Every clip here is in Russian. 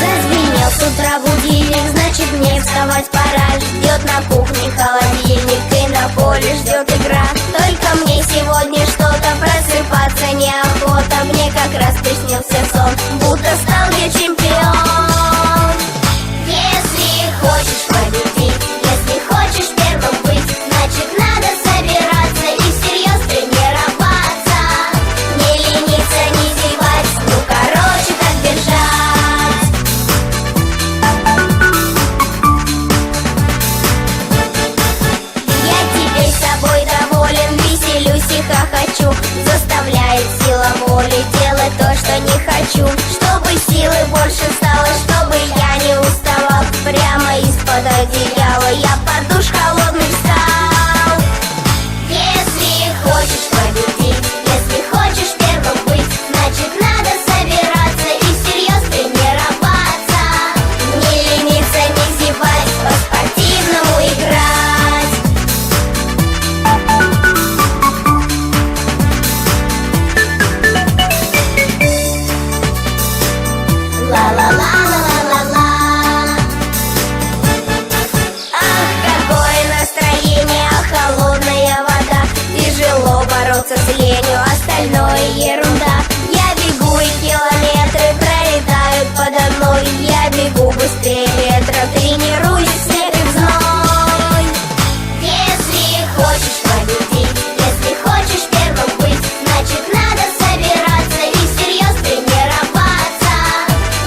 Зазвенел с утра будильник, значит мне вставать пора. Ждет на кухне холодильник, и на поле ждет игра. Только мне сегодня что-то просыпаться неохота. Мне как раз приснился сон, будто стал я чемпион. Если хочешь победить, если хочешь первым быть, значит надо собираться и всерьез тренироваться. Не лениться, не зевать, ну короче так держать. Я теперь собой доволен, веселюсь и хохочу. Заставляет сила воли делать то, что не хочу. Чтобы силы больше стало, чтобы я не уставал. Прямо из-под одеяла я под душ холодный встал. Если хочешь победить, если хочешь первым быть, значит надо собираться и всерьез тренироваться. Не лениться, не зевать, по-спортивному играть. Ла-ла-ла-ла-ла-ла-ла. Ах, какое настроение, холодная вода. Тяжело бороться с ленью, остальное ерунда. Я бегу и километры пролетают подо мной. Я бегу быстрее ветра, тренируюсь в снег и в зной. Если хочешь победить, если хочешь первым быть, значит надо собираться и всерьез тренироваться.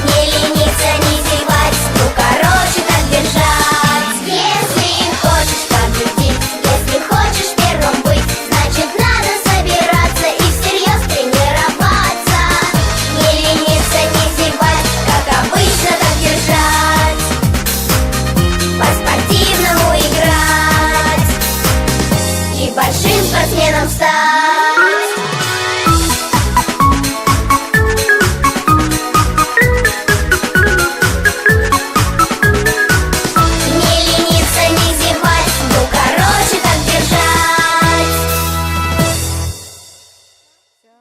Не лениться, не зевать, ну короче так держать. Если хочешь победить, если хочешь первым быть, значит надо собираться и всерьез тренироваться. Не лениться, не зевать, как обычно так держать. По-спортивному играть и большим спортсменом стать. Не лениться, не зевать, ну короче так держать. Всё.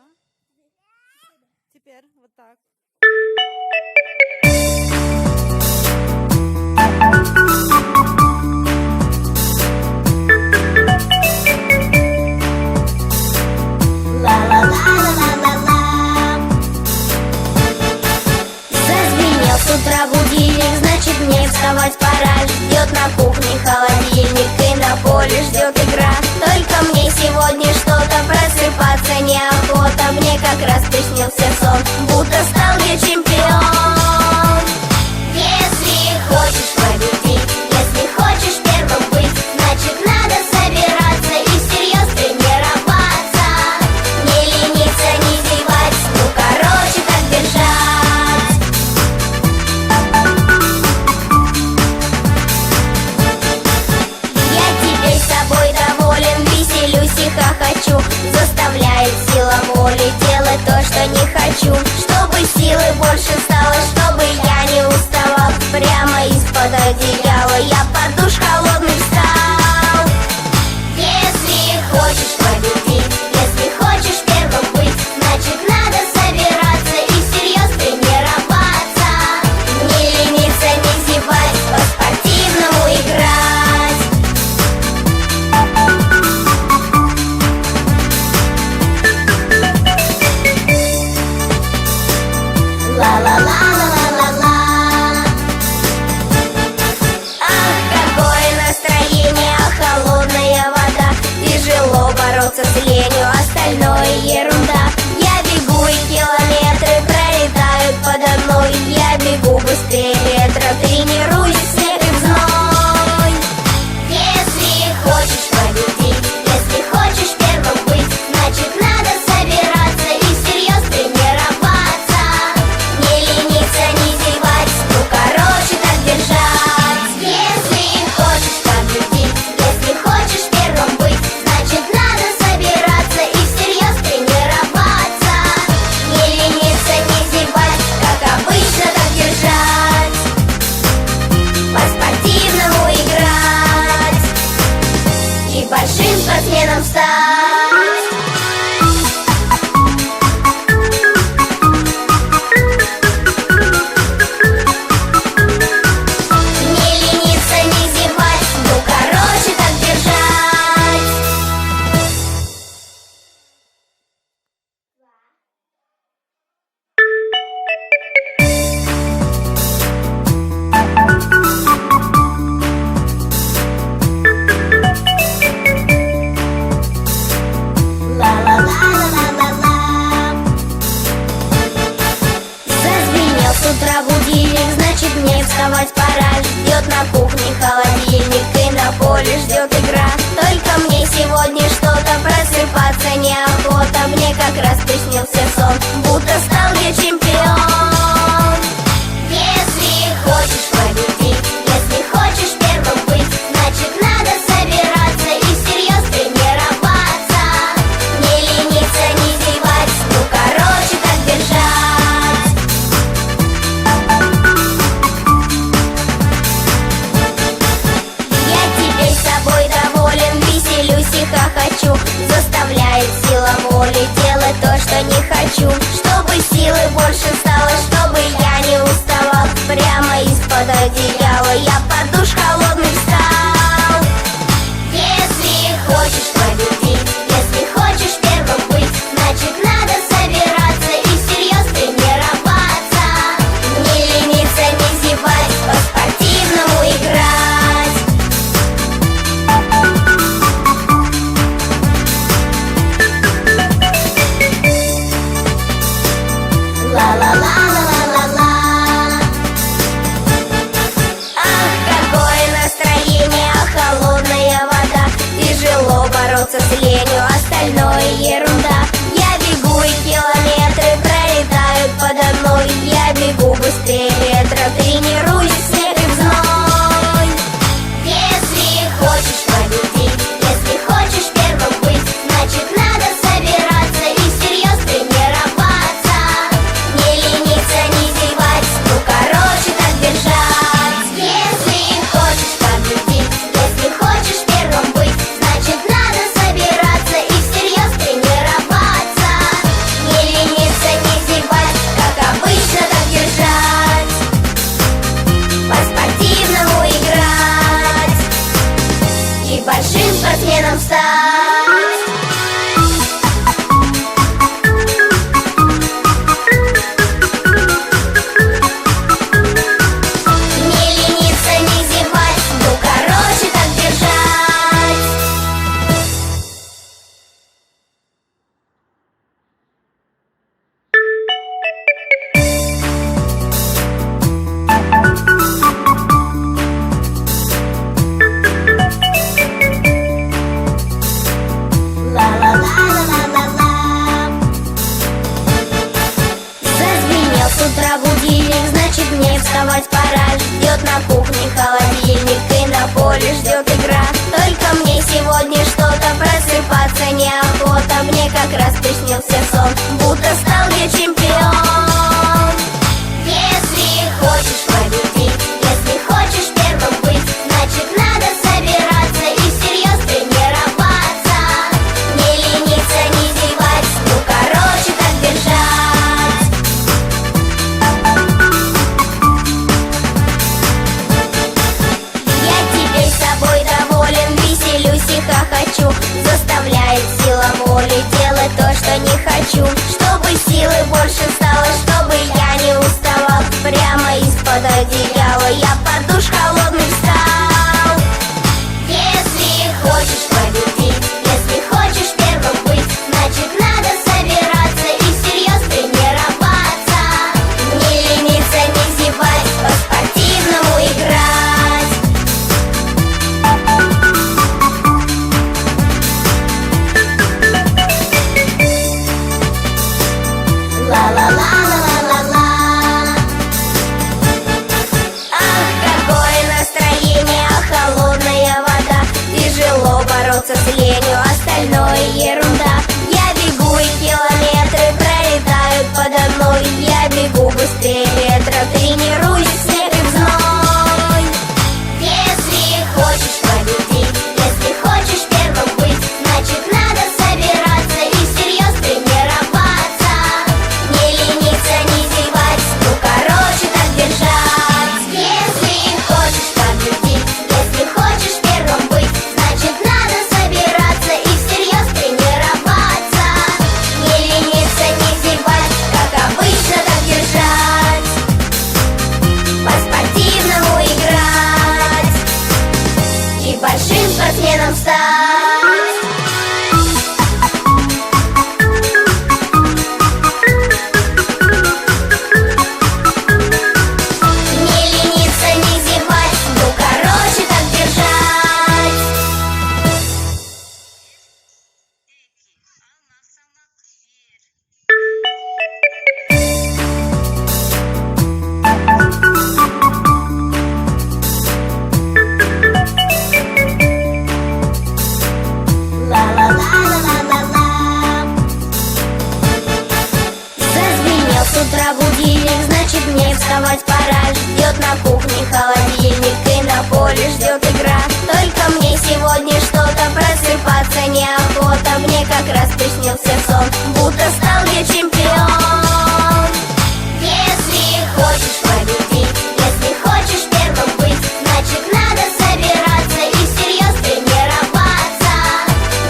Теперь вот так. Ла-ла-ла-ла-ла-ла. Зазвенел с утра будильник, значит мне вставать пора. Ждет на кухне холодильник, и на поле ждет игра. Только мне сегодня что-то просыпаться неохота. Мне как раз приснился сон, будто стал я чемпион. Если хочешь победить, если хочешь первым быть, значит надо собираться и всерьез тренироваться. Не лениться, не зевать, ну короче так держать. Я теперь собой доволен, веселюсь и хохочу. Заставляет сила воли делать то, что не хочу. Чтобы силы больше стало, чтобы я не уставал. Прямо из-под одеяла я под душ холодный встал. Если хочешь победить, если хочешь первым быть, значит надо собираться и всерьез тренироваться. Не лениться, не зевать, по-спортивному играть. Ла-ла-ла-ла-ла-ла-ла. Ах, какое настроение, холодная вода. Тяжело бороться с ленью, остальное ерунда. Я бегу и километры пролетают подо мной. Я бегу быстрее ветра, тренируюсь в снег и в зной. Если хочешь победить, если хочешь первым быть, значит надо собираться и всерьез тренироваться. Не лениться, не зевать, ну короче так держать. Если хочешь победить, если хочешь первым быть, значит надо собираться и всерьез тренироваться. Не лениться, не зевать, как обычно так держать. вставать пора. Ждет на кухне холодильник и на поле ждет игра. Только мне сегодня что-то просыпаться неохота. Мне как раз приснился сон, будто стал я чемпион. Если хочешь победить, если хочешь первым быть, значит надо собираться и всерьез тренироваться. Не лениться, не зевать, ну короче так держать. Я теперь собой доволен, веселюсь и хохочу. Заставляет сила воли делать то, что не хочу. Чтобы силы больше стало, чтобы я не уставал. Прямо из-под одеяла я под душ холодный встал. Если хочешь победить, если хочешь первым быть, значит надо собираться и всерьез тренироваться. Не лениться, не зевать, по-спортивному играть. Ла-ла-ла-ла-ла-ла-ла. Ах, какое настроение, холодная вода. Тяжело бороться с ленью, остальное ерунда. Я бегу и километры пролетают подо мной. Я бегу быстрее ветра, тренируюсь в снег и в зной. Если хочешь победить, если хочешь первым быть, значит надо собираться и всерьез тренироваться. Не лениться, не зевать, ну короче так держать. Если хочешь победить, если хочешь первым быть, значит надо собираться и всерьез тренироваться. Не лениться, не зевать, как обычно так держать. По-спортивному играть и большим спортсменом стать. Не лениться, не зевать, ну короче так держать. Ла-ла-ла-ла-ла-ла. Зазвенел с утра будильник, значит мне вставать пора. Ждет на кухне холодильник и на поле ждет игра. Только мне сегодня что-то просыпаться неохота. Мне как раз приснился сон, будто стал я чемпион. Если хочешь победить, если хочешь первым быть, значит надо собираться и всерьез тренироваться. Не лениться, не зевать, ну короче так держать. Я теперь собой доволен, веселюсь и хохочу. Заставляет сила воли делать то, что не хочу. Чтобы силы больше стало, чтобы я не уставал. Прямо из-под одеяла я под душ холодный встал. Если хочешь победить, если хочешь первым быть, значит надо собираться и всерьез тренироваться. Не лениться, не зевать, по-спортивному играть. вставать пора. Ждет на кухне холодильник и на поле ждет игра. Только мне сегодня что-то просыпаться неохота. Мне как раз приснился сон, будто стал я чемпион. Если хочешь победить, если хочешь первым быть, значит надо собираться и всерьез тренироваться.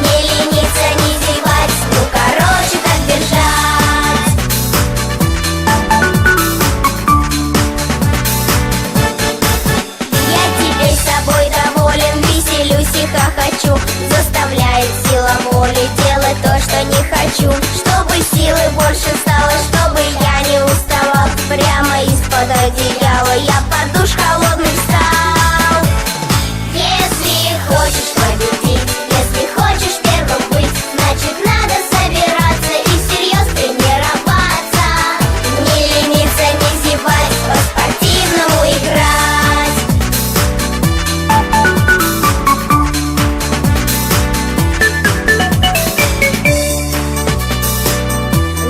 Не лениться, не зевать, ну короче так держать. Я теперь собой доволен, веселюсь и хохочу. Заставляет сила воли делать то, что не хочу. Чтобы силы больше стало, чтобы я не уставал. Прямо из-под одеяла я под душ холодный встал. Если хочешь победить, если хочешь первым быть, значит надо собираться и всерьез тренироваться. Не лениться, не зевать, по-спортивному играть.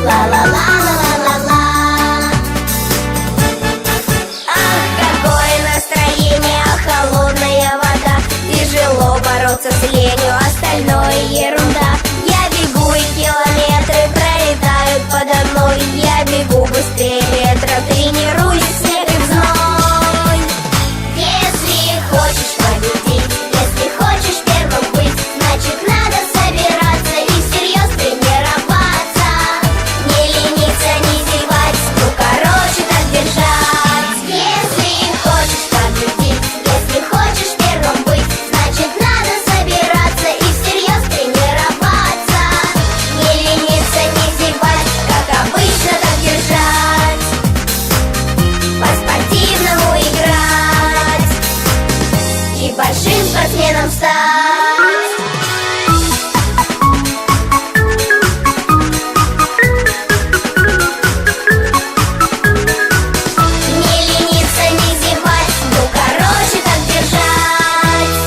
Ла-ла-ла-ла-ла-ла-ла. Ах, какое настроение, холодная вода. Тяжело бороться с ленью, остальное ерунда. Я бегу и километры пролетают подо мной. Я бегу быстрее ветра, тренируюсь в снег и в зной. Если хочешь победить, если хочешь первым быть, значит надо собираться и всерьез тренироваться. Не лениться, не зевать, ну короче так держать. Если хочешь победить, если хочешь первым быть, значит надо собираться и всерьез тренироваться. Не лениться, не зевать, как обычно так держать. По-спортивному играть и большим спортсменом стать. Не лениться, не зевать, ну короче так держать.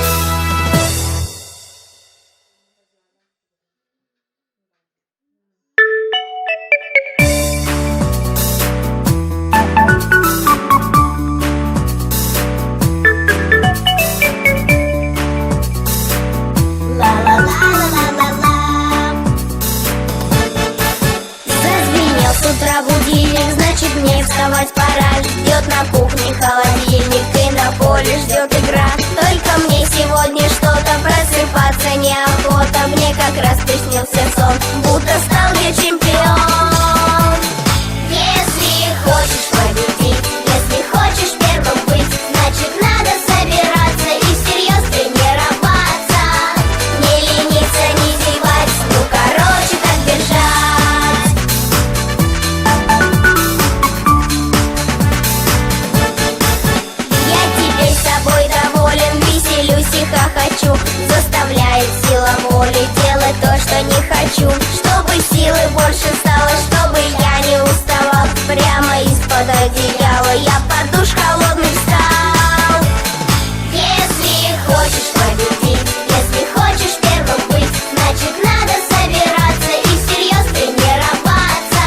Ла-ла-ла-ла-ла-ла. Зазвенел с утра будильник, значит мне вставать пора. Ждет на кухне холодильник и на поле ждет игра. Только мне сегодня что-то просыпаться неохота. Мне как раз приснился сон, будто стал я чемпион. Если хочешь победить, если хочешь первым быть, значит надо собираться и всерьез тренироваться. Не лениться, не зевать, ну короче так держать. Я теперь собой доволен, веселюсь и хохочу. Заставляет сила воли делать то, что не хочу. Чтобы силы больше стало, чтобы я не уставал. Прямо из-под одеяла я под душ холодный встал. Если хочешь победить, если хочешь первым быть, значит надо собираться и всерьез тренироваться.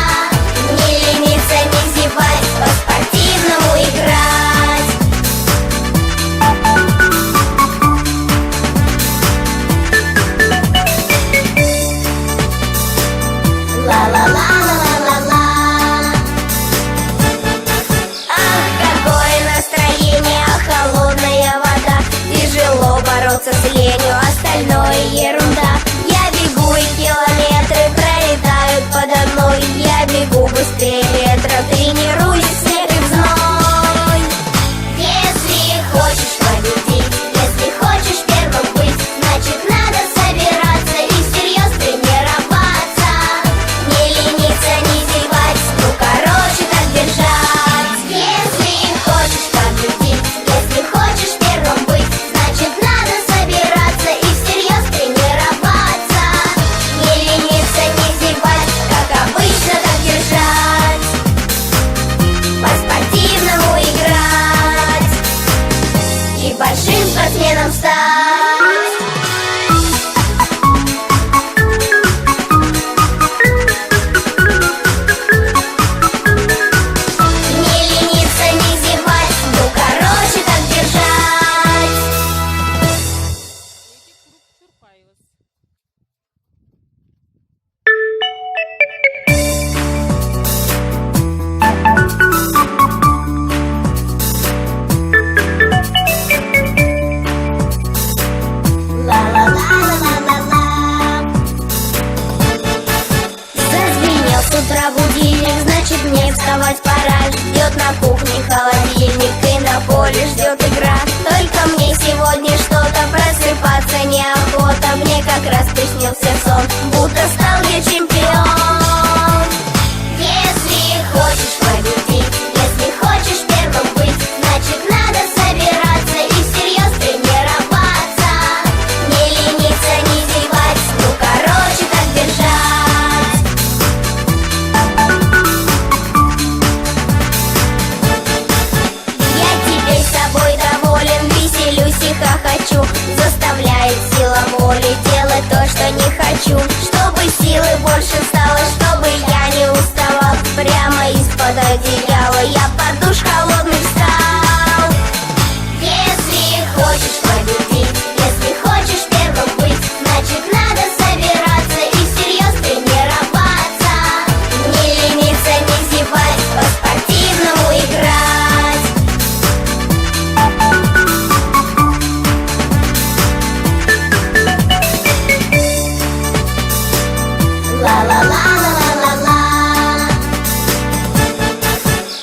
Не лениться, не зевать, по-спортивному играть. Ла-ла-ла-ла-ла-ла-ла. Ах, какое настроение, холодная вода. Тяжело бороться с ленью, остальное ерунда. Я бегу и километры пролетают подо мной. Я бегу быстрее ветра, тренируюсь в снег и в зной. Если хочешь победить, если хочешь первым быть, значит надо собираться и всерьез тренироваться. Не лениться, не зевать, ну короче так держать. Если хочешь победить, если хочешь первым быть, значит надо собираться не хочу. Чтобы силы больше стало, чтобы я не уставал. Прямо из-под одеяла я под душ холодный встал. Если хочешь победить, если хочешь первым быть, значит надо собираться и всерьез тренироваться. Не лениться, не зевать, по-спортивному играть. Ла-ла-ла-ла-ла-ла.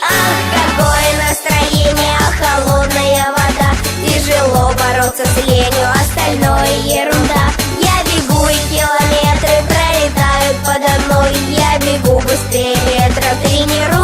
Ах, какое настроение, холодная вода. Тяжело бороться с ленью, остальное ерунда. Я бегу и километры пролетают подо мной. Я бегу быстрее ветра, тренируюсь.